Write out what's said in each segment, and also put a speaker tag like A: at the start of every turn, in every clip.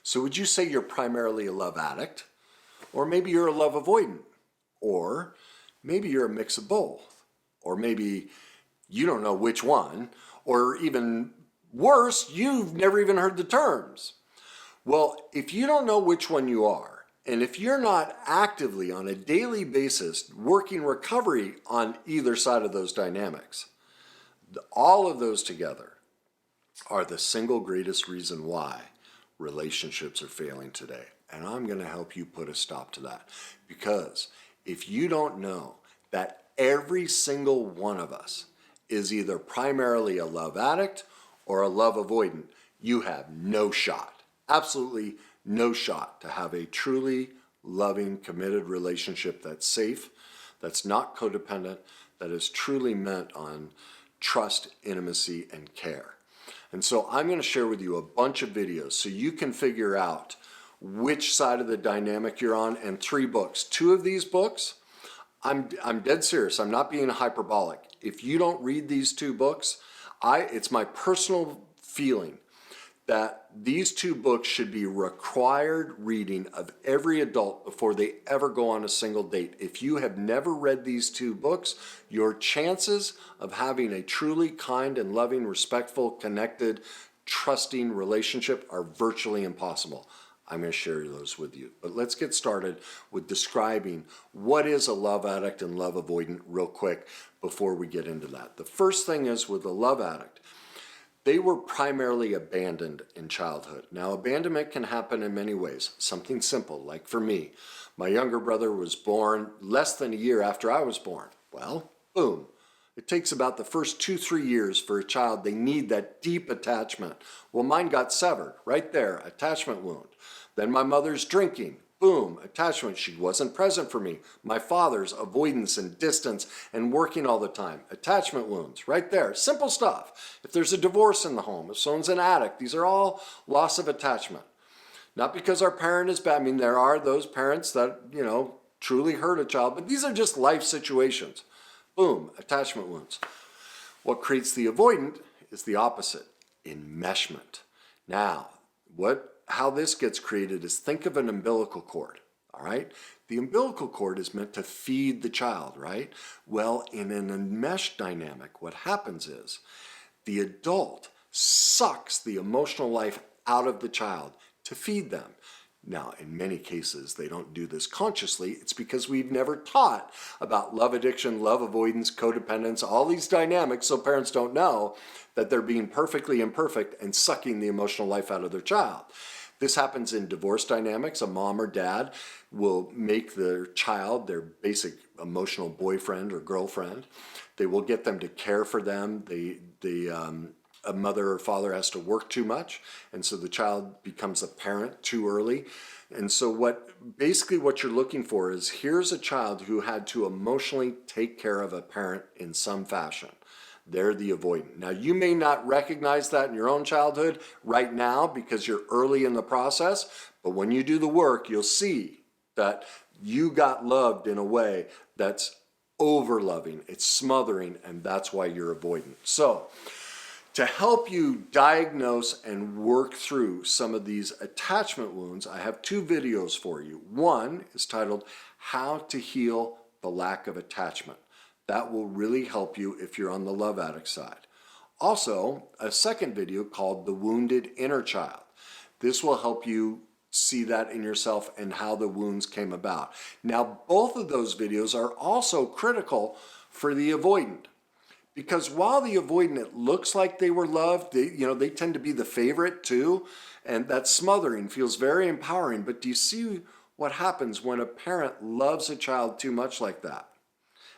A: So would you say you're primarily a love addict? Or maybe you're a love avoidant? Or maybe you're a mix of both? Or maybe you don't know which one? Or even worse, you've never even heard the terms. Well, if you don't know which one you are, and if you're not actively on a daily basis working recovery on either side of those dynamics, all of those together are the single greatest reason why relationships are failing today. And I'm going to help you put a stop to that. Because if you don't know that every single one of us is either primarily a love addict or a love avoidant, you have no shot, absolutely no shot to have a truly loving, committed relationship that's safe, that's not codependent, that is truly meant on trust, intimacy, and care. And so I'm going to share with you a bunch of videos so you can figure out which side of the dynamic you're on, and 3 books. 2 of these books, I'm dead serious. I'm not being hyperbolic. If you don't read these 2 books, it's my personal feeling that these 2 books should be required reading of every adult before they ever go on a single date. If you have never read these 2 books, your chances of having a truly kind and loving, respectful, connected, trusting relationship are virtually impossible. I'm going to share those with you. But let's get started with describing what is a love addict and love avoidant real quick before we get into that. The first thing is with a love addict, they were primarily abandoned in childhood. Now, abandonment can happen in many ways. Something simple, like for me, my younger brother was born less than a year after I was born. Well, boom. It takes about the first 2-3 years for a child. They need that deep attachment. Well, mine got severed right there, attachment wound. Then my mother's drinking. Boom, attachment. She wasn't present for me. My father's avoidance and distance and working all the time. Attachment wounds, right there. Simple stuff. If there's a divorce in the home, if someone's an addict, these are all loss of attachment. Not because our parent is bad. I mean, there are those parents that, truly hurt a child, but these are just life situations. Boom, attachment wounds. What creates the avoidant is the opposite, enmeshment. Now, how this gets created is, think of an umbilical cord, all right? The umbilical cord is meant to feed the child, right? Well, in an enmeshed dynamic, what happens is the adult sucks the emotional life out of the child to feed them. Now, in many cases, they don't do this consciously. It's because we've never taught about love addiction, love avoidance, codependence, all these dynamics, so parents don't know that they're being perfectly imperfect and sucking the emotional life out of their child. This happens in divorce dynamics. A mom or dad will make their child their basic emotional boyfriend or girlfriend. They will get them to care for them. A mother or father has to work too much, and so the child becomes a parent too early. And so what you're looking for is, here's a child who had to emotionally take care of a parent in some fashion. They're the avoidant. Now, you may not recognize that in your own childhood right now because you're early in the process, but when you do the work, you'll see that you got loved in a way that's over-loving, it's smothering, and that's why you're avoidant. So, to help you diagnose and work through some of these attachment wounds, I have 2 videos for you. One is titled, How to Heal the Lack of Attachment. That will really help you if you're on the love addict side. Also, a second video called The Wounded Inner Child. This will help you see that in yourself and how the wounds came about. Now, both of those videos are also critical for the avoidant. Because while the avoidant, it looks like they were loved, they tend to be the favorite too, and that smothering feels very empowering. But do you see what happens when a parent loves a child too much like that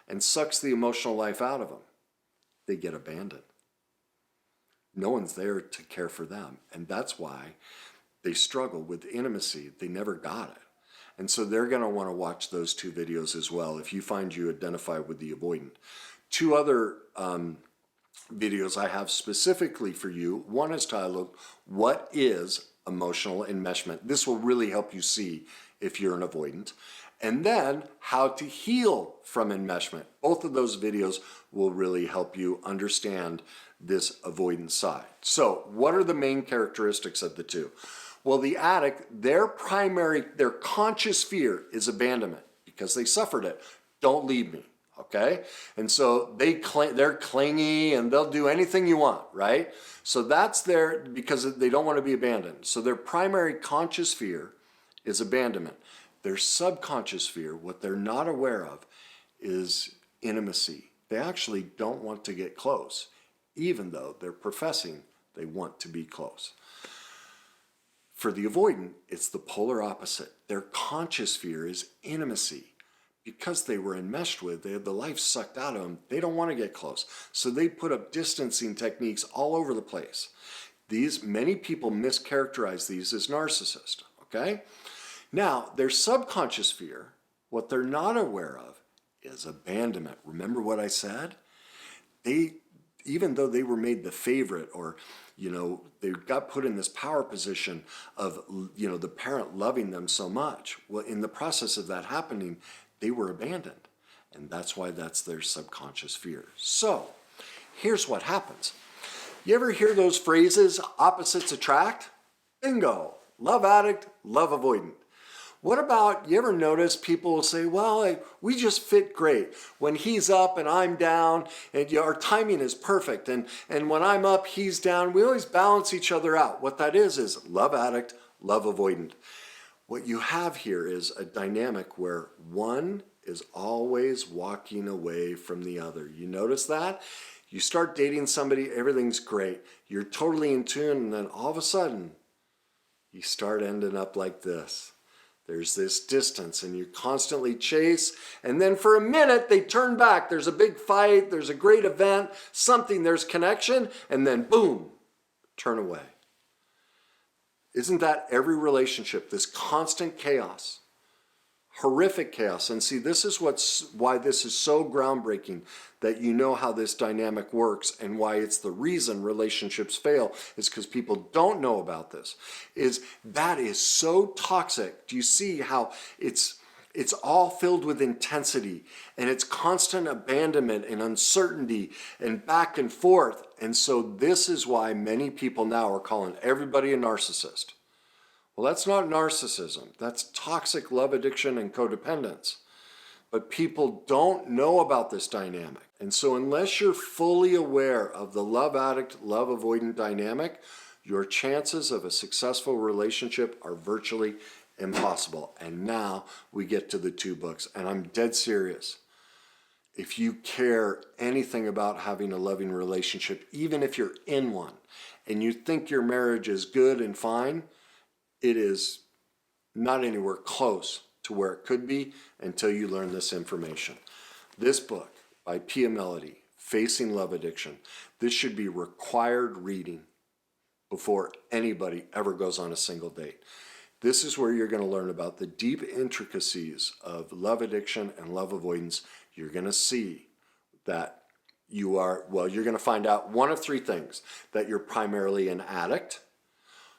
A: and sucks the emotional life out of them? They get abandoned. No one's there to care for them, and that's why they struggle with intimacy. They never got it. And so they're going to want to watch those 2 videos as well if you find you identify with the avoidant. 2 other videos I have specifically for you. One is titled, What is Emotional Enmeshment? This will really help you see if you're an avoidant. And then, How to Heal from Enmeshment. Both of those videos will really help you understand this avoidance side. So, what are the main characteristics of the 2? Well, the addict, their conscious fear is abandonment because they suffered it. Don't leave me, okay? And so they're clingy and they'll do anything you want, right? So that's because they don't want to be abandoned. So their primary conscious fear is abandonment. Their subconscious fear, what they're not aware of, is intimacy. They actually don't want to get close, even though they're professing they want to be close. For the avoidant, it's the polar opposite. Their conscious fear is intimacy. Because they were enmeshed with, they had the life sucked out of them, they don't want to get close. So they put up distancing techniques all over the place. Many people mischaracterize these as narcissists, okay? Now, their subconscious fear, what they're not aware of, is abandonment. Remember what I said? Even though they were made the favorite, or they got put in this power position of the parent loving them so much, well, in the process of that happening, they were abandoned, and that's why that's their subconscious fear. So here's what happens. You ever hear those phrases, opposites attract? Bingo. Love addict, love avoidant. What about, you ever notice people will say, well, we just fit great. When he's up and I'm down, and our timing is perfect. And when I'm up, he's down. We always balance each other out. What that is love addict, love avoidant. What you have here is a dynamic where one is always walking away from the other. You notice that? You start dating somebody, everything's great. You're totally in tune, and then all of a sudden, you start ending up like this. There's this distance, and you constantly chase, and then for a minute they turn back. There's a big fight, there's a great event, something, there's connection, and then boom, turn away. Isn't that every relationship, this constant chaos, horrific chaos? And see, this is why this is so groundbreaking, that you know how this dynamic works, and why it's the reason relationships fail, is because people don't know about this. That is so toxic. Do you see how it's all filled with intensity, and it's constant abandonment and uncertainty and back and forth. And so this is why many people now are calling everybody a narcissist. Well, that's not narcissism. That's toxic love addiction and codependence. But people don't know about this dynamic. And so unless you're fully aware of the love addict, love avoidant dynamic, your chances of a successful relationship are virtually impossible. And now we get to the 2 books, and I'm dead serious. If you care anything about having a loving relationship, even if you're in one, and you think your marriage is good and fine, it is not anywhere close to where it could be until you learn this information. This book by Pia Melody, Facing Love Addiction, this should be required reading before anybody ever goes on a single date. This is where you're going to learn about the deep intricacies of love addiction and love avoidance. You're going to see that you're going to find out one of 3 things: that you're primarily an addict,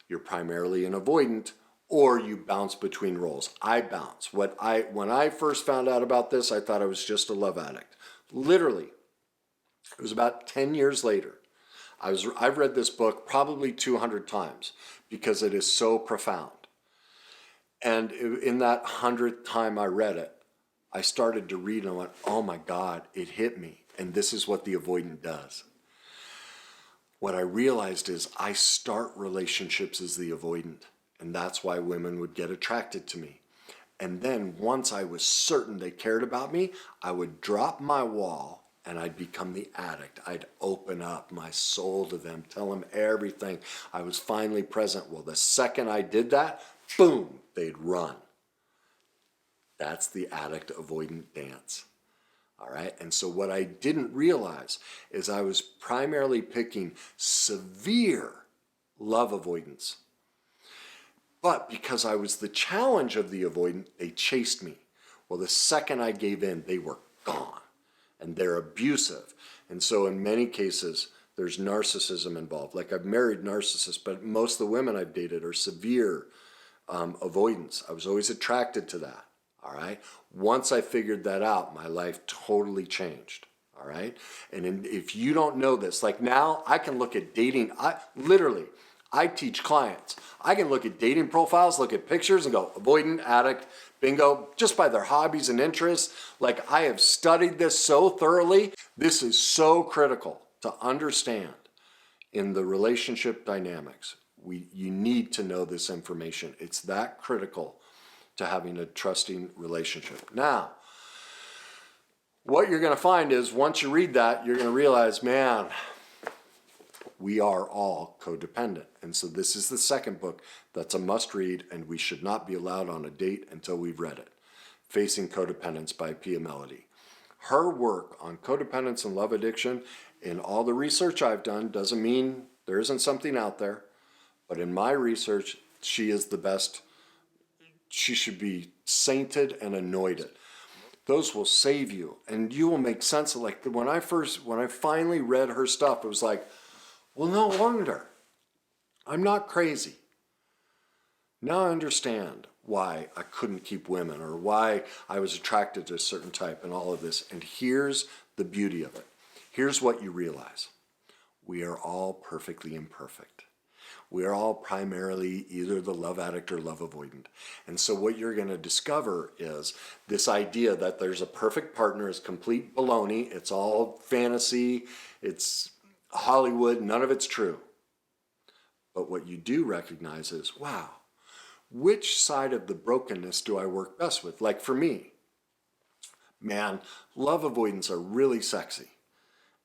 A: you're primarily an avoidant, or you bounce between roles. I bounce. When I first found out about this, I thought I was just a love addict. Literally, it was about 10 years later. I've read this book probably 200 times because it is so profound. And in that 100th time I read it, I started to read and I went, oh my God, it hit me. And this is what the avoidant does. What I realized is I start relationships as the avoidant. And that's why women would get attracted to me. And then once I was certain they cared about me, I would drop my wall and I'd become the addict. I'd open up my soul to them, tell them everything. I was finally present. Well, the second I did that, boom, they'd run. That's the addict avoidant dance. All right. And so what I didn't realize is I was primarily picking severe love avoidance. But because I was the challenge of the avoidant, they chased me. Well, the second I gave in, they were gone. And they're abusive. And so in many cases, there's narcissism involved. Like, I've married narcissists, but most of the women I've dated are severe avoidance. I was always attracted to that. All right. Once I figured that out, my life totally changed. All right. And if you don't know this, like now I can look at dating. I teach clients. I can look at dating profiles, look at pictures and go avoidant, addict, bingo, just by their hobbies and interests. Like I have studied this so thoroughly. This is so critical to understand in the relationship dynamics. You need to know this information. It's that critical to having a trusting relationship. Now, what you're going to find is once you read that, you're going to realize, man, we are all codependent. And so this is the second book that's a must read, and we should not be allowed on a date until we've read it. Facing Codependence by Pia Melody. Her work on codependence and love addiction, in all the research I've done, doesn't mean there isn't something out there, but in my research, she is the best. She should be sainted and anointed. Those will save you, and you will make sense of, like, when I finally read her stuff, it was like, well, no wonder. I'm not crazy. Now I understand why I couldn't keep women or why I was attracted to a certain type and all of this. And here's the beauty of it. Here's what you realize. We are all perfectly imperfect. We are all primarily either the love addict or love avoidant. And so what you're going to discover is this idea that there's a perfect partner is complete baloney. It's all fantasy. It's Hollywood. None of it's true. But what you do recognize is, wow, which side of the brokenness do I work best with? Like for me, man, love avoidants are really sexy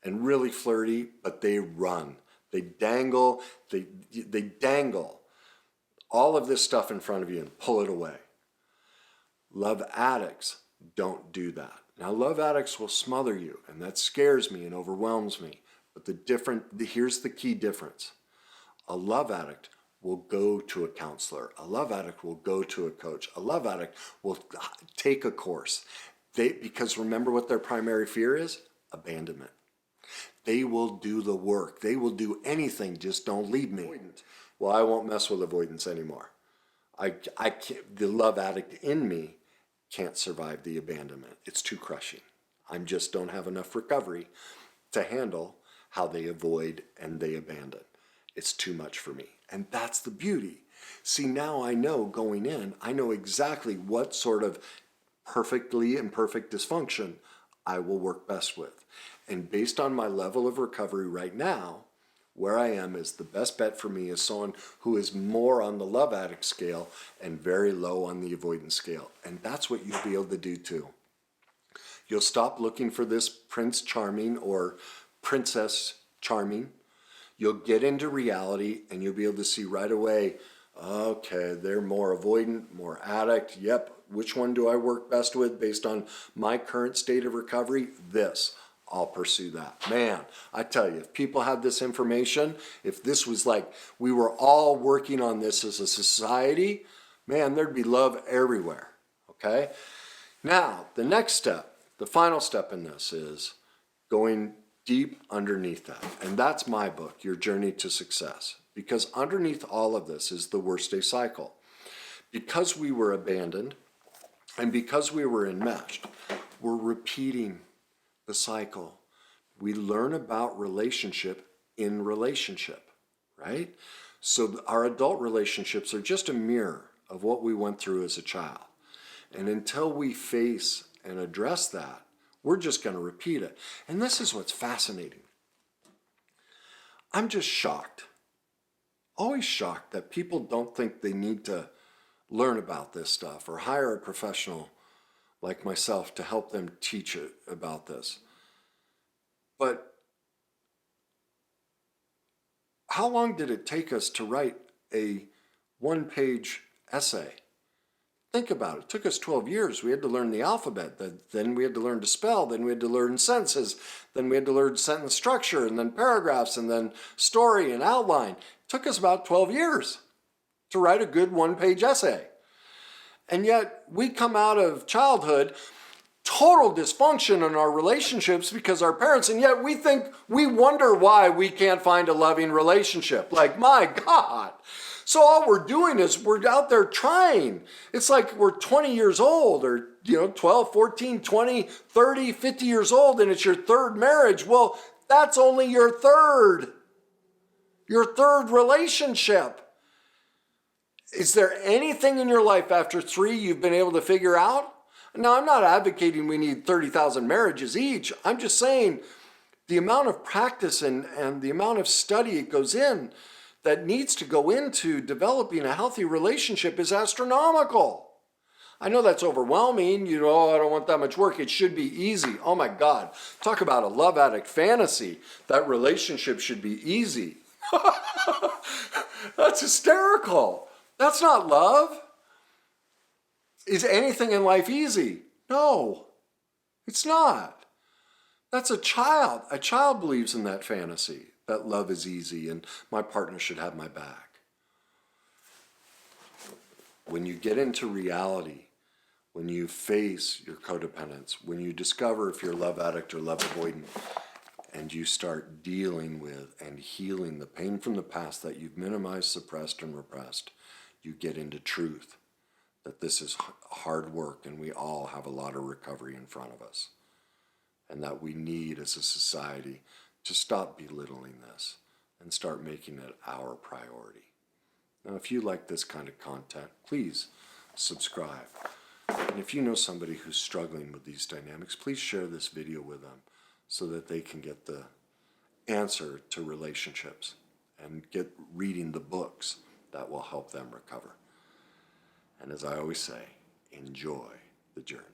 A: and really flirty, but they run. They dangle, they dangle all of this stuff in front of you and pull it away. Love addicts don't do that. Now, love addicts will smother you, and that scares me and overwhelms me. But here's the key difference. A love addict will go to a counselor. A love addict will go to a coach. A love addict will take a course. Because remember what their primary fear is? Abandonment. They will do the work. They will do anything, just don't leave me. Well, I won't mess with avoidance anymore. I can't, the love addict in me can't survive the abandonment. It's too crushing. I just don't have enough recovery to handle how they avoid and they abandon. It's too much for me. And that's the beauty. See, now I know going in, I know exactly what sort of perfectly imperfect dysfunction I will work best with. And based on my level of recovery right now, where I am is the best bet for me is someone who is more on the love addict scale and very low on the avoidance scale. And that's what you'll be able to do too. You'll stop looking for this Prince Charming or Princess Charming. You'll get into reality and you'll be able to see right away, okay, they're more avoidant, more addict. Yep, which one do I work best with based on my current state of recovery? This. I'll pursue that. Man, I tell you, if people had this information, if this was like we were all working on this as a society, man, there'd be love everywhere, okay? Now, the next step, the final step in this is going deep underneath that. And that's my book, Your Journey to Success. Because underneath all of this is the worst day cycle. Because we were abandoned and because we were enmeshed, we're repeating the cycle. We learn about relationship in relationship, right? So our adult relationships are just a mirror of what we went through as a child. And until we face and address that, we're just going to repeat it. And this is what's fascinating. I'm just shocked, always shocked that people don't think they need to learn about this stuff or hire a professional like myself to help them teach it about this. But how long did it take us to write a one-page essay? Think about it. It took us 12 years. We had to learn the alphabet. Then we had to learn to spell. Then we had to learn sentences. Then we had to learn sentence structure, and then paragraphs, and then story and outline. It took us about 12 years to write a good one-page essay. And yet we come out of childhood total dysfunction in our relationships because our parents, and yet we wonder why we can't find a loving relationship. Like, my God. So all we're doing is we're out there trying. It's like we're 20 years old or 12, 14, 20, 30, 50 years old and it's your third marriage. Well, that's only your third. Your third relationship. Is there anything in your life after 3 you've been able to figure out? Now, I'm not advocating we need 30,000 marriages each. I'm just saying the amount of practice and the amount of study it goes in that needs to go into developing a healthy relationship is astronomical. I know that's overwhelming. You know, I don't want that much work. It should be easy. Oh my God. Talk about a love addict fantasy. That relationship should be easy. That's hysterical. That's not love. Is anything in life easy? No, it's not. That's a child. A child believes in that fantasy, that love is easy and my partner should have my back. When you get into reality, when you face your codependence, when you discover if you're a love addict or love avoidant, and you start dealing with and healing the pain from the past that you've minimized, suppressed, and repressed, you get into truth that this is hard work and we all have a lot of recovery in front of us. And that we need as a society to stop belittling this and start making it our priority. Now, if you like this kind of content, please subscribe. And if you know somebody who's struggling with these dynamics, please share this video with them so that they can get the answer to relationships and get reading the books that will help them recover. And as I always say, enjoy the journey.